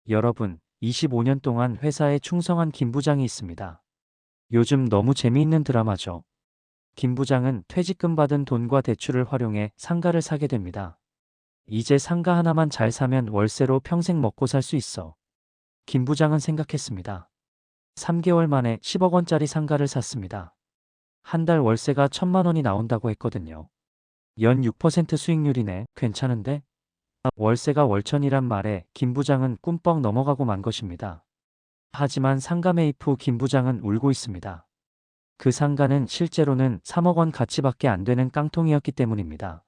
여러분, 25년 동안 회사에 충성한 김 부장이 있습니다. 요즘 너무 재미있는 드라마죠. 김 부장은 퇴직금 받은 돈과 대출을 활용해 상가를 사게 됩니다. 이제 상가 하나만 잘 사면 월세로 평생 먹고 살 수 있어. 김 부장은 생각했습니다. 3개월 만에 10억 원짜리 상가를 샀습니다. 한 달 월세가 1,000만 원이 나온다고 했거든요. 연 6% 수익률이네. 괜찮은데? 월세가 월천이란 말에 김 부장은 꿈뻑 넘어가고 만 것입니다. 하지만 상가 매입 후 김 부장은 울고 있습니다. 그 상가는 실제로는 3억 원 가치밖에 안 되는 깡통이었기 때문입니다.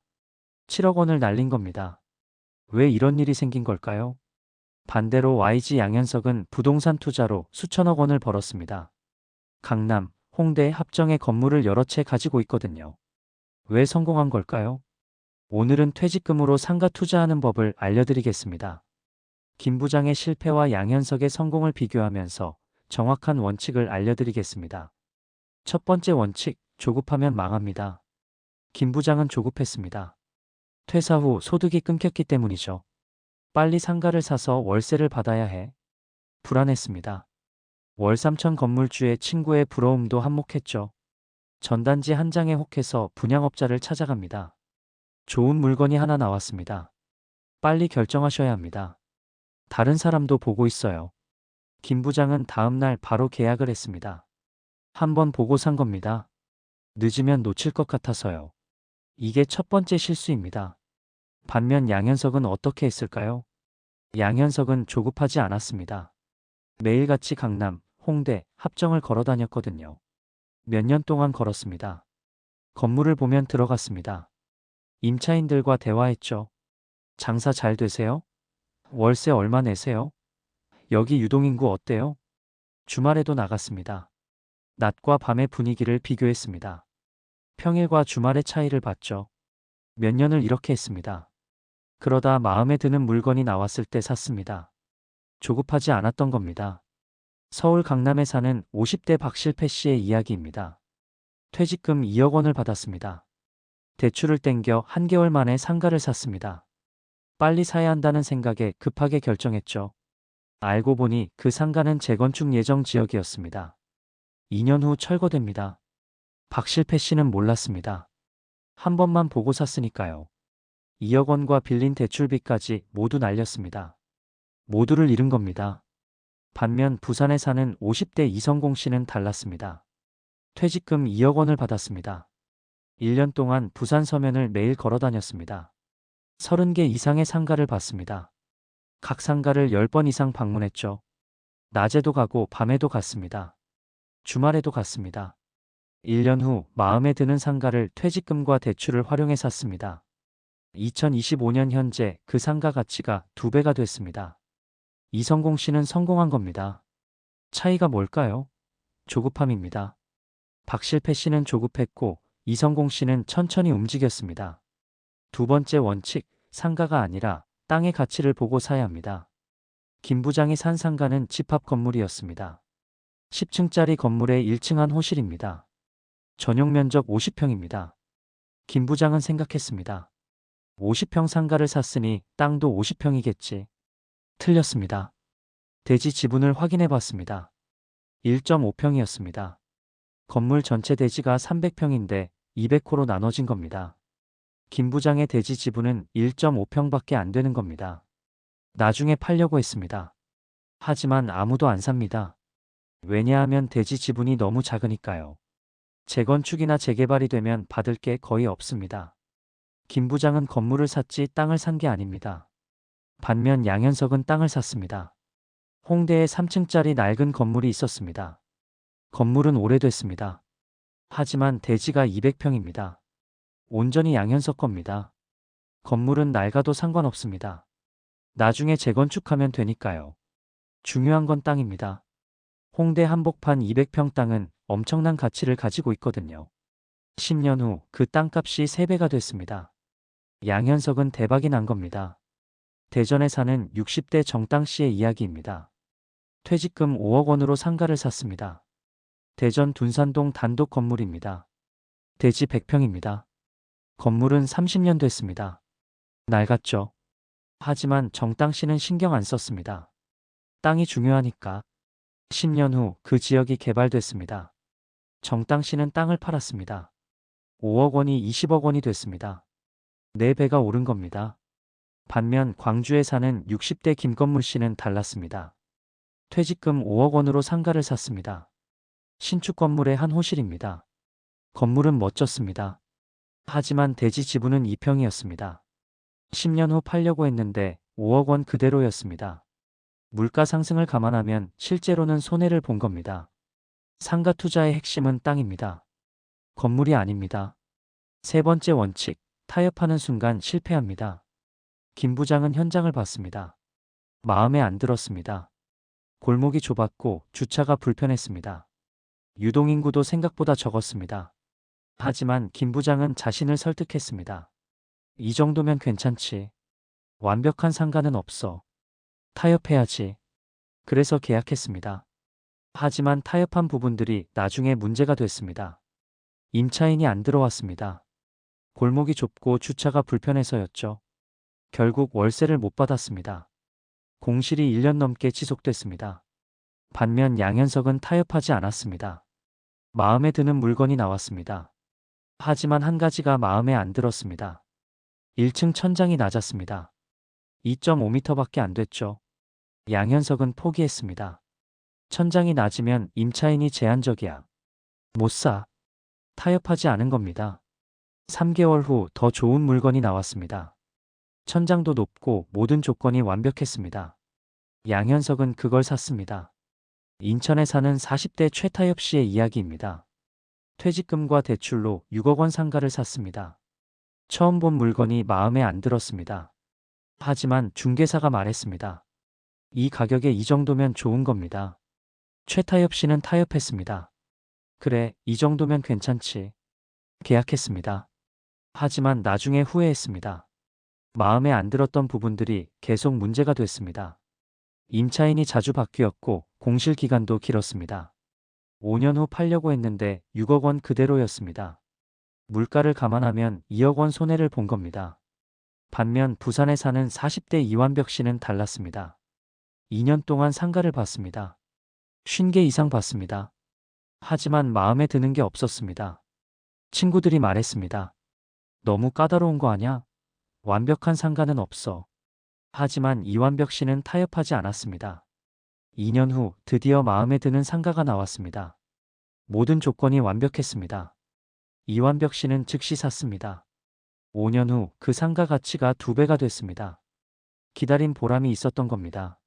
7억 원을 날린 겁니다. 왜 이런 일이 생긴 걸까요? 반대로 YG 양현석은 부동산 투자로 수천억 원을 벌었습니다. 강남, 홍대 합정에 건물을 여러 채 가지고 있거든요. 왜 성공한 걸까요? 오늘은 퇴직금으로 상가 투자하는 법을 알려드리겠습니다. 김 부장의 실패와 양현석의 성공을 비교하면서 정확한 원칙을 알려드리겠습니다. 첫 번째 원칙, 조급하면 망합니다. 김 부장은 조급했습니다. 퇴사 후 소득이 끊겼기 때문이죠. 빨리 상가를 사서 월세를 받아야 해. 불안했습니다. 월 3천 건물주의 친구의 부러움도 한몫했죠. 전단지 한 장에 혹해서 분양업자를 찾아갑니다. 좋은 물건이 하나 나왔습니다. 빨리 결정하셔야 합니다. 다른 사람도 보고 있어요. 김 부장은 다음 날 바로 계약을 했습니다. 한번 보고 산 겁니다. 늦으면 놓칠 것 같아서요. 이게 첫 번째 실수입니다. 반면 양현석은 어떻게 했을까요? 양현석은 조급하지 않았습니다. 매일같이 강남, 홍대, 합정을 걸어 다녔거든요. 몇 년 동안 걸었습니다. 건물을 보면 들어갔습니다. 임차인들과 대화했죠. 장사 잘 되세요? 월세 얼마 내세요? 여기 유동인구 어때요? 주말에도 나갔습니다. 낮과 밤의 분위기를 비교했습니다. 평일과 주말의 차이를 봤죠. 몇 년을 이렇게 했습니다. 그러다 마음에 드는 물건이 나왔을 때 샀습니다. 조급하지 않았던 겁니다. 서울 강남에 사는 50대 박실패 씨의 이야기입니다. 퇴직금 2억 원을 받았습니다. 대출을 땡겨 한 개월 만에 상가를 샀습니다. 빨리 사야 한다는 생각에 급하게 결정했죠. 알고 보니 그 상가는 재건축 예정 지역이었습니다. 2년 후 철거됩니다. 박실패 씨는 몰랐습니다. 한 번만 보고 샀으니까요. 2억 원과 빌린 대출비까지 모두 날렸습니다. 모두를 잃은 겁니다. 반면 부산에 사는 50대 이성공 씨는 달랐습니다. 퇴직금 2억 원을 받았습니다. 1년 동안 부산 서면을 매일 걸어 다녔습니다. 30개 이상의 상가를 봤습니다. 각 상가를 10번 이상 방문했죠. 낮에도 가고 밤에도 갔습니다. 주말에도 갔습니다. 1년 후 마음에 드는 상가를 퇴직금과 대출을 활용해 샀습니다. 2025년 현재 그 상가 가치가 2배가 됐습니다. 이성공 씨는 성공한 겁니다. 차이가 뭘까요? 조급함입니다. 박실패 씨는 조급했고 이성공 씨는 천천히 움직였습니다. 두 번째 원칙, 상가가 아니라 땅의 가치를 보고 사야 합니다. 김 부장이 산 상가는 집합 건물이었습니다. 10층짜리 건물의 1층 한 호실입니다. 전용 면적 50평입니다. 김 부장은 생각했습니다. 50평 상가를 샀으니 땅도 50평이겠지. 틀렸습니다. 대지 지분을 확인해 봤습니다. 1.5평이었습니다. 건물 전체 대지가 300평인데 200호로 나눠진 겁니다. 김 부장의 대지 지분은 1.5평밖에 안 되는 겁니다. 나중에 팔려고 했습니다. 하지만 아무도 안 삽니다. 왜냐하면 대지 지분이 너무 작으니까요. 재건축이나 재개발이 되면 받을 게 거의 없습니다. 김 부장은 건물을 샀지 땅을 산 게 아닙니다. 반면 양현석은 땅을 샀습니다. 홍대에 3층짜리 낡은 건물이 있었습니다. 건물은 오래됐습니다. 하지만 대지가 200평입니다. 온전히 양현석 겁니다. 건물은 낡아도 상관없습니다. 나중에 재건축하면 되니까요. 중요한 건 땅입니다. 홍대 한복판 200평 땅은 엄청난 가치를 가지고 있거든요. 10년 후 그 땅값이 3배가 됐습니다. 양현석은 대박이 난 겁니다. 대전에 사는 60대 정땅 씨의 이야기입니다. 퇴직금 5억 원으로 상가를 샀습니다. 대전 둔산동 단독 건물입니다. 대지 100평입니다. 건물은 30년 됐습니다. 낡았죠. 하지만 정땅 씨는 신경 안 썼습니다. 땅이 중요하니까. 10년 후 그 지역이 개발됐습니다. 정땅 씨는 땅을 팔았습니다. 5억 원이 20억 원이 됐습니다. 4배가 오른 겁니다. 반면 광주에 사는 60대 김건물 씨는 달랐습니다. 퇴직금 5억 원으로 상가를 샀습니다. 신축 건물의 한 호실입니다. 건물은 멋졌습니다. 하지만 대지 지분은 2평이었습니다. 10년 후 팔려고 했는데 5억 원 그대로였습니다. 물가 상승을 감안하면 실제로는 손해를 본 겁니다. 상가 투자의 핵심은 땅입니다. 건물이 아닙니다. 세 번째 원칙, 타협하는 순간 실패합니다. 김 부장은 현장을 봤습니다. 마음에 안 들었습니다. 골목이 좁았고 주차가 불편했습니다. 유동인구도 생각보다 적었습니다. 하지만 김 부장은 자신을 설득했습니다. 이 정도면 괜찮지. 완벽한 상가는 없어. 타협해야지. 그래서 계약했습니다. 하지만 타협한 부분들이 나중에 문제가 됐습니다. 임차인이 안 들어왔습니다. 골목이 좁고 주차가 불편해서였죠. 결국 월세를 못 받았습니다. 공실이 1년 넘게 지속됐습니다. 반면 양현석은 타협하지 않았습니다. 마음에 드는 물건이 나왔습니다. 하지만 한 가지가 마음에 안 들었습니다. 1층 천장이 낮았습니다. 2.5m밖에 안 됐죠. 양현석은 포기했습니다. 천장이 낮으면 임차인이 제한적이야. 못 사. 타협하지 않은 겁니다. 3개월 후 더 좋은 물건이 나왔습니다. 천장도 높고 모든 조건이 완벽했습니다. 양현석은 그걸 샀습니다. 인천에 사는 40대 최타협 씨의 이야기입니다. 퇴직금과 대출로 6억 원 상가를 샀습니다. 처음 본 물건이 마음에 안 들었습니다. 하지만 중개사가 말했습니다. 이 가격에 이 정도면 좋은 겁니다. 최타협 씨는 타협했습니다. 그래, 이 정도면 괜찮지. 계약했습니다. 하지만 나중에 후회했습니다. 마음에 안 들었던 부분들이 계속 문제가 됐습니다. 임차인이 자주 바뀌었고 공실 기간도 길었습니다. 5년 후 팔려고 했는데 6억 원 그대로였습니다. 물가를 감안하면 2억 원 손해를 본 겁니다. 반면 부산에 사는 40대 이완벽 씨는 달랐습니다. 2년 동안 상가를 봤습니다. 50개 이상 봤습니다. 하지만 마음에 드는 게 없었습니다. 친구들이 말했습니다. 너무 까다로운 거 아냐? 완벽한 상가는 없어. 하지만 이완벽 씨는 타협하지 않았습니다. 2년 후 드디어 마음에 드는 상가가 나왔습니다. 모든 조건이 완벽했습니다. 이완벽 씨는 즉시 샀습니다. 5년 후 그 상가 가치가 2배가 됐습니다. 기다린 보람이 있었던 겁니다.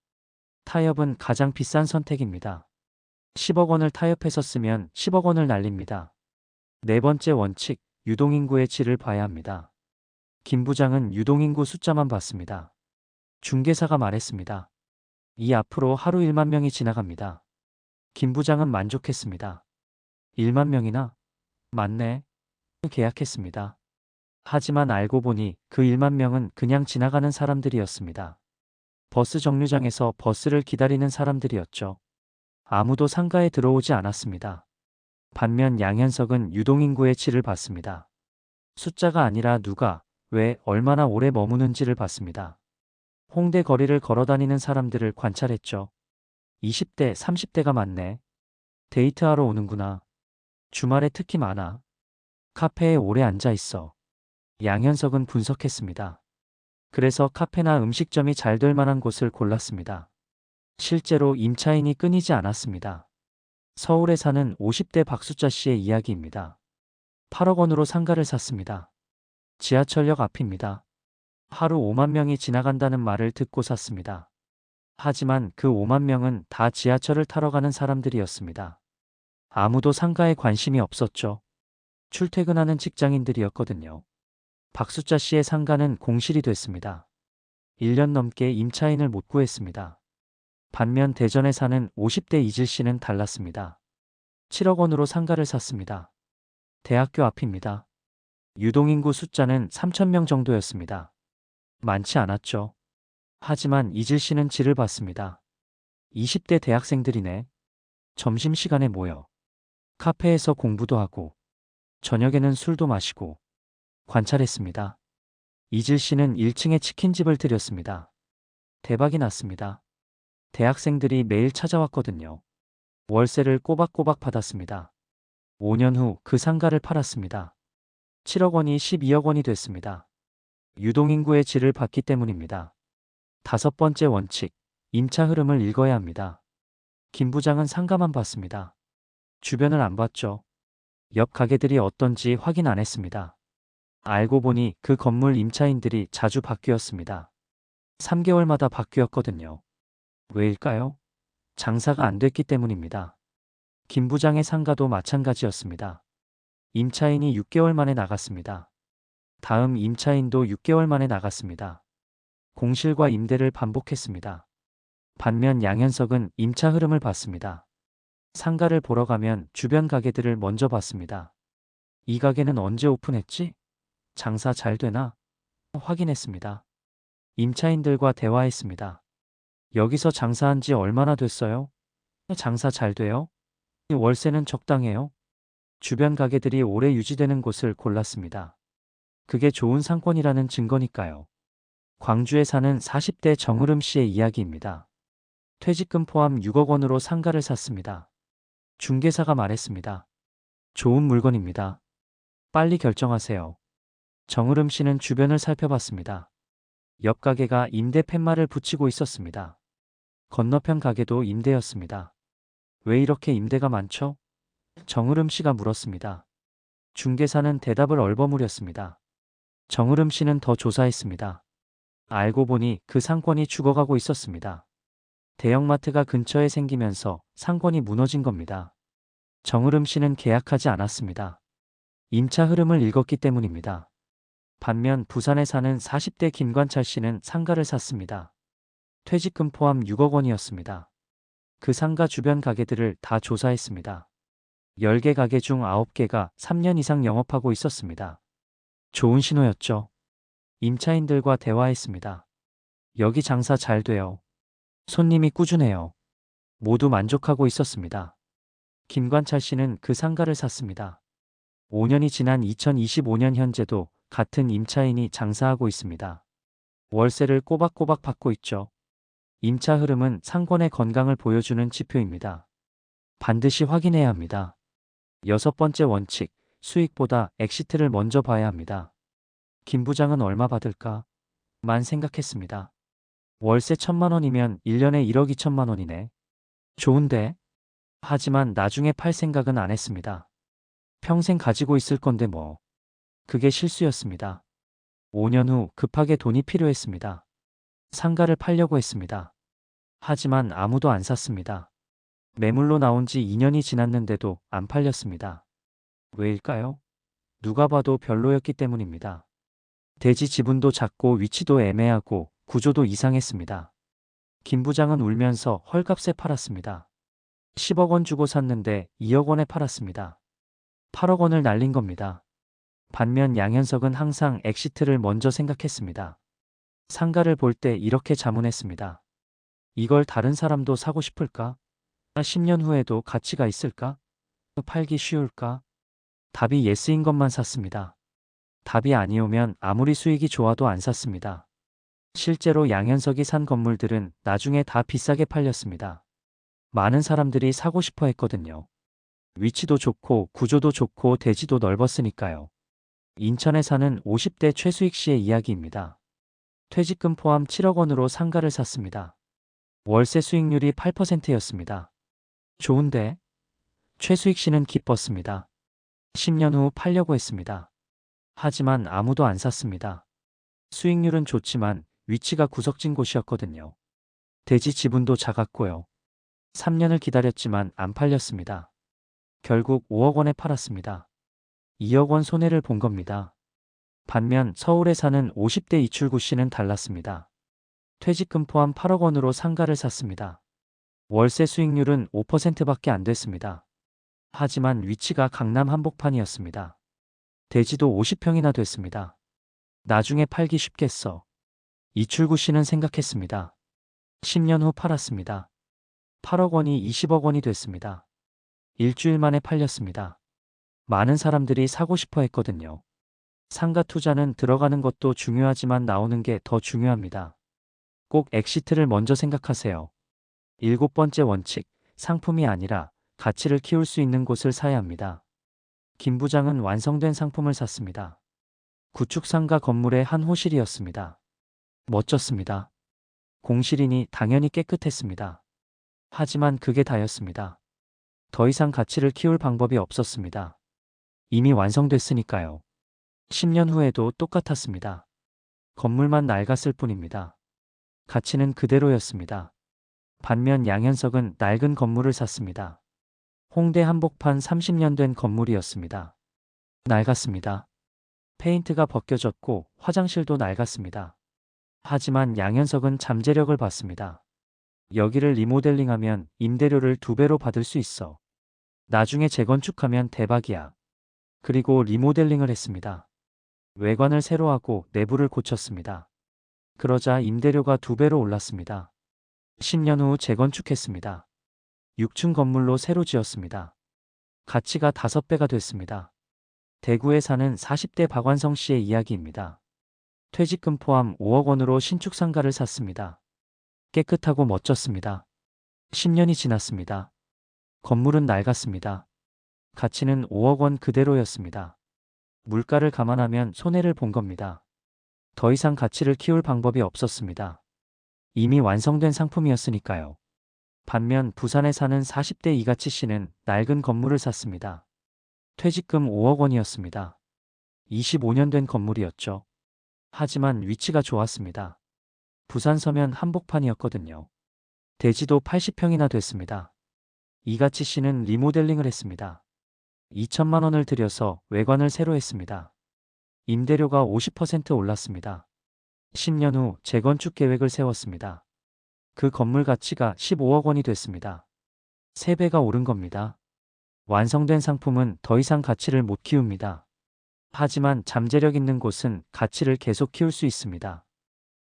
타협은 가장 비싼 선택입니다. 10억 원을 타협했었으면 10억 원을 날립니다. 네 번째 원칙, 유동인구의 질을 봐야 합니다. 김 부장은 유동인구 숫자만 봤습니다. 중개사가 말했습니다. 이 앞으로 하루 1만 명이 지나갑니다. 김 부장은 만족했습니다. 1만 명이나? 맞네. 계약했습니다. 하지만 알고 보니 그 1만 명은 그냥 지나가는 사람들이었습니다. 버스 정류장에서 버스를 기다리는 사람들이었죠. 아무도 상가에 들어오지 않았습니다. 반면 양현석은 유동인구의 질을 봤습니다. 숫자가 아니라 누가, 왜, 얼마나 오래 머무는지를 봤습니다. 홍대 거리를 걸어다니는 사람들을 관찰했죠. 20대, 30대가 많네. 데이트하러 오는구나. 주말에 특히 많아. 카페에 오래 앉아 있어. 양현석은 분석했습니다. 그래서 카페나 음식점이 잘 될 만한 곳을 골랐습니다. 실제로 임차인이 끊이지 않았습니다. 서울에 사는 50대 박수자 씨의 이야기입니다. 8억 원으로 상가를 샀습니다. 지하철역 앞입니다. 하루 5만 명이 지나간다는 말을 듣고 샀습니다. 하지만 그 5만 명은 다 지하철을 타러 가는 사람들이었습니다. 아무도 상가에 관심이 없었죠. 출퇴근하는 직장인들이었거든요. 박수자 씨의 상가는 공실이 됐습니다. 1년 넘게 임차인을 못 구했습니다. 반면 대전에 사는 50대 이질 씨는 달랐습니다. 7억 원으로 상가를 샀습니다. 대학교 앞입니다. 유동인구 숫자는 3,000명 정도였습니다. 많지 않았죠. 하지만 이질 씨는 질을 봤습니다. 20대 대학생들이네. 점심시간에 모여 카페에서 공부도 하고 저녁에는 술도 마시고 관찰했습니다. 이질 씨는 1층에 치킨집을 들였습니다. 대박이 났습니다. 대학생들이 매일 찾아왔거든요. 월세를 꼬박꼬박 받았습니다. 5년 후 그 상가를 팔았습니다. 7억 원이 12억 원이 됐습니다. 유동인구의 질을 봤기 때문입니다. 다섯 번째 원칙, 임차 흐름을 읽어야 합니다. 김 부장은 상가만 봤습니다. 주변을 안 봤죠. 옆 가게들이 어떤지 확인 안 했습니다. 알고 보니 그 건물 임차인들이 자주 바뀌었습니다. 3개월마다 바뀌었거든요. 왜일까요? 장사가 안 됐기 때문입니다. 김 부장의 상가도 마찬가지였습니다. 임차인이 6개월 만에 나갔습니다. 다음 임차인도 6개월 만에 나갔습니다. 공실과 임대를 반복했습니다. 반면 양현석은 임차 흐름을 봤습니다. 상가를 보러 가면 주변 가게들을 먼저 봤습니다. 이 가게는 언제 오픈했지? 장사 잘 되나? 확인했습니다. 임차인들과 대화했습니다. 여기서 장사한 지 얼마나 됐어요? 장사 잘 돼요? 월세는 적당해요? 주변 가게들이 오래 유지되는 곳을 골랐습니다. 그게 좋은 상권이라는 증거니까요. 광주에 사는 40대 정으름 씨의 이야기입니다. 퇴직금 포함 6억 원으로 상가를 샀습니다. 중개사가 말했습니다. 좋은 물건입니다. 빨리 결정하세요. 정으름 씨는 주변을 살펴봤습니다. 옆 가게가 임대 팻말을 붙이고 있었습니다. 건너편 가게도 임대였습니다. 왜 이렇게 임대가 많죠? 정으름 씨가 물었습니다. 중개사는 대답을 얼버무렸습니다. 정으름 씨는 더 조사했습니다. 알고 보니 그 상권이 죽어가고 있었습니다. 대형마트가 근처에 생기면서 상권이 무너진 겁니다. 정으름 씨는 계약하지 않았습니다. 임차 흐름을 읽었기 때문입니다. 반면 부산에 사는 40대 김관철 씨는 상가를 샀습니다. 퇴직금 포함 6억 원이었습니다. 그 상가 주변 가게들을 다 조사했습니다. 10개 가게 중 9개가 3년 이상 영업하고 있었습니다. 좋은 신호였죠. 임차인들과 대화했습니다. 여기 장사 잘 돼요. 손님이 꾸준해요. 모두 만족하고 있었습니다. 김관철 씨는 그 상가를 샀습니다. 5년이 지난 2025년 현재도 같은 임차인이 장사하고 있습니다. 월세를 꼬박꼬박 받고 있죠. 임차 흐름은 상권의 건강을 보여주는 지표입니다. 반드시 확인해야 합니다. 여섯 번째 원칙, 수익보다 엑시트를 먼저 봐야 합니다. 김 부장은 얼마 받을까? 만 생각했습니다. 월세 1,000만 원이면 1년에 1억 2천만 원이네. 좋은데? 하지만 나중에 팔 생각은 안 했습니다. 평생 가지고 있을 건데 뭐. 그게 실수였습니다. 5년 후 급하게 돈이 필요했습니다. 상가를 팔려고 했습니다. 하지만 아무도 안 샀습니다. 매물로 나온 지 2년이 지났는데도 안 팔렸습니다. 왜일까요? 누가 봐도 별로였기 때문입니다. 대지 지분도 작고 위치도 애매하고 구조도 이상했습니다. 김 부장은 울면서 헐값에 팔았습니다. 10억 원 주고 샀는데 2억 원에 팔았습니다. 8억 원을 날린 겁니다. 반면 양현석은 항상 엑시트를 먼저 생각했습니다. 상가를 볼 때 이렇게 자문했습니다. 이걸 다른 사람도 사고 싶을까? 10년 후에도 가치가 있을까? 팔기 쉬울까? 답이 예스인 것만 샀습니다. 답이 아니오면 아무리 수익이 좋아도 안 샀습니다. 실제로 양현석이 산 건물들은 나중에 다 비싸게 팔렸습니다. 많은 사람들이 사고 싶어 했거든요. 위치도 좋고 구조도 좋고 대지도 넓었으니까요. 인천에 사는 50대 최수익 씨의 이야기입니다. 퇴직금 포함 7억 원으로 상가를 샀습니다. 월세 수익률이 8%였습니다. 좋은데? 최수익 씨는 기뻤습니다. 10년 후 팔려고 했습니다. 하지만 아무도 안 샀습니다. 수익률은 좋지만 위치가 구석진 곳이었거든요. 대지 지분도 작았고요. 3년을 기다렸지만 안 팔렸습니다. 결국 5억 원에 팔았습니다. 2억 원 손해를 본 겁니다. 반면 서울에 사는 50대 이출구 씨는 달랐습니다. 퇴직금 포함 8억 원으로 상가를 샀습니다. 월세 수익률은 5%밖에 안 됐습니다. 하지만 위치가 강남 한복판이었습니다. 대지도 50평이나 됐습니다. 나중에 팔기 쉽겠어. 이출구 씨는 생각했습니다. 10년 후 팔았습니다. 8억 원이 20억 원이 됐습니다. 일주일 만에 팔렸습니다. 많은 사람들이 사고 싶어 했거든요. 상가 투자는 들어가는 것도 중요하지만 나오는 게 더 중요합니다. 꼭 엑시트를 먼저 생각하세요. 7번째 원칙, 상품이 아니라 가치를 키울 수 있는 곳을 사야 합니다. 김 부장은 완성된 상품을 샀습니다. 구축상가 건물의 한 호실이었습니다. 멋졌습니다. 공실이니 당연히 깨끗했습니다. 하지만 그게 다였습니다. 더 이상 가치를 키울 방법이 없었습니다. 이미 완성됐으니까요. 10년 후에도 똑같았습니다. 건물만 낡았을 뿐입니다. 가치는 그대로였습니다. 반면 양현석은 낡은 건물을 샀습니다. 홍대 한복판 30년 된 건물이었습니다. 낡았습니다. 페인트가 벗겨졌고 화장실도 낡았습니다. 하지만 양현석은 잠재력을 봤습니다. 여기를 리모델링하면 임대료를 2배로 받을 수 있어. 나중에 재건축하면 대박이야. 그리고 리모델링을 했습니다. 외관을 새로 하고 내부를 고쳤습니다. 그러자 임대료가 2배로 올랐습니다. 10년 후 재건축했습니다. 6층 건물로 새로 지었습니다. 가치가 5배가 됐습니다. 대구에 사는 40대 박완성 씨의 이야기입니다. 퇴직금 포함 5억 원으로 신축 상가를 샀습니다. 깨끗하고 멋졌습니다. 10년이 지났습니다. 건물은 낡았습니다. 가치는 5억 원 그대로였습니다. 물가를 감안하면 손해를 본 겁니다. 더 이상 가치를 키울 방법이 없었습니다. 이미 완성된 상품이었으니까요. 반면 부산에 사는 40대 이가치 씨는 낡은 건물을 샀습니다. 퇴직금 5억 원이었습니다. 25년 된 건물이었죠. 하지만 위치가 좋았습니다. 부산 서면 한복판이었거든요. 대지도 80평이나 됐습니다. 이가치 씨는 리모델링을 했습니다. 2천만 원을 들여서 외관을 새로 했습니다. 임대료가 50% 올랐습니다. 10년 후 재건축 계획을 세웠습니다. 그 건물 가치가 15억 원이 됐습니다. 3배가 오른 겁니다. 완성된 상품은 더 이상 가치를 못 키웁니다. 하지만 잠재력 있는 곳은 가치를 계속 키울 수 있습니다.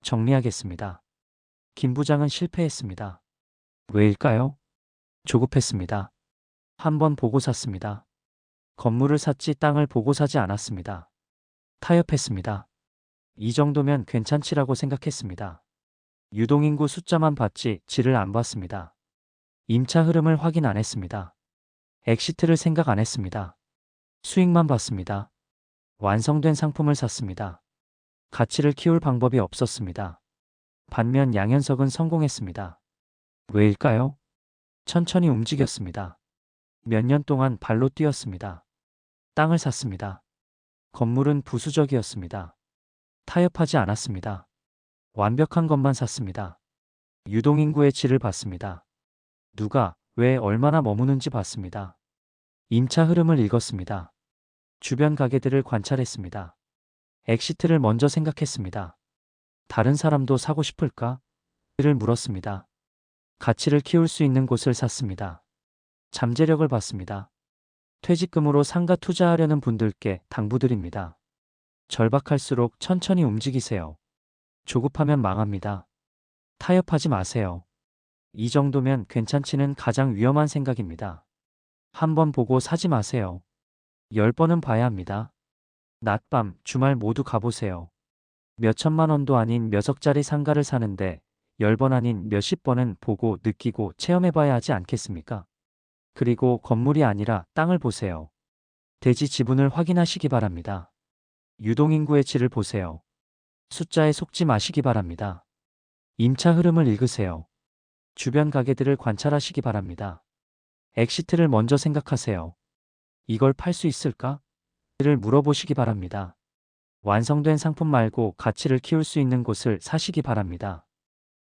정리하겠습니다. 김 부장은 실패했습니다. 왜일까요? 조급했습니다. 한번 보고 샀습니다. 건물을 샀지 땅을 보고 사지 않았습니다. 타협했습니다. 이 정도면 괜찮지라고 생각했습니다. 유동인구 숫자만 봤지 질을 안 봤습니다. 임차 흐름을 확인 안 했습니다. 엑시트를 생각 안 했습니다. 수익만 봤습니다. 완성된 상품을 샀습니다. 가치를 키울 방법이 없었습니다. 반면 양현석은 성공했습니다. 왜일까요? 천천히 움직였습니다. 몇 년 동안 발로 뛰었습니다. 땅을 샀습니다. 건물은 부수적이었습니다. 타협하지 않았습니다. 완벽한 것만 샀습니다. 유동인구의 질을 봤습니다. 누가, 왜, 얼마나 머무는지 봤습니다. 임차 흐름을 읽었습니다. 주변 가게들을 관찰했습니다. 엑시트를 먼저 생각했습니다. 다른 사람도 사고 싶을까? 를 물었습니다. 가치를 키울 수 있는 곳을 샀습니다. 잠재력을 봤습니다. 퇴직금으로 상가 투자하려는 분들께 당부드립니다. 절박할수록 천천히 움직이세요. 조급하면 망합니다. 타협하지 마세요. 이 정도면 괜찮지는 가장 위험한 생각입니다. 한 번 보고 사지 마세요. 10번은 봐야 합니다. 낮밤, 주말 모두 가보세요. 몇 천만 원도 아닌 몇 억짜리 상가를 사는데 10번 아닌 몇십 번은 보고 느끼고 체험해봐야 하지 않겠습니까? 그리고 건물이 아니라 땅을 보세요. 대지 지분을 확인하시기 바랍니다. 유동인구의 질을 보세요. 숫자에 속지 마시기 바랍니다. 임차 흐름을 읽으세요. 주변 가게들을 관찰하시기 바랍니다. 엑시트를 먼저 생각하세요. 이걸 팔 수 있을까? 를 물어보시기 바랍니다. 완성된 상품 말고 가치를 키울 수 있는 곳을 사시기 바랍니다.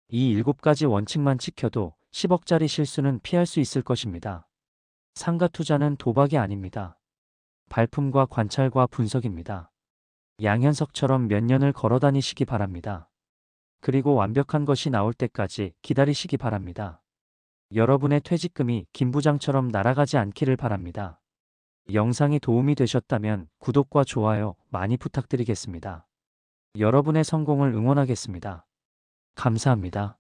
이 7가지 원칙만 지켜도 10억짜리 실수는 피할 수 있을 것입니다. 상가 투자는 도박이 아닙니다. 발품과 관찰과 분석입니다. 양현석처럼 몇 년을 걸어 다니시기 바랍니다. 그리고 완벽한 것이 나올 때까지 기다리시기 바랍니다. 여러분의 퇴직금이 김 부장처럼 날아가지 않기를 바랍니다. 영상이 도움이 되셨다면 구독과 좋아요 많이 부탁드리겠습니다. 여러분의 성공을 응원하겠습니다. 감사합니다.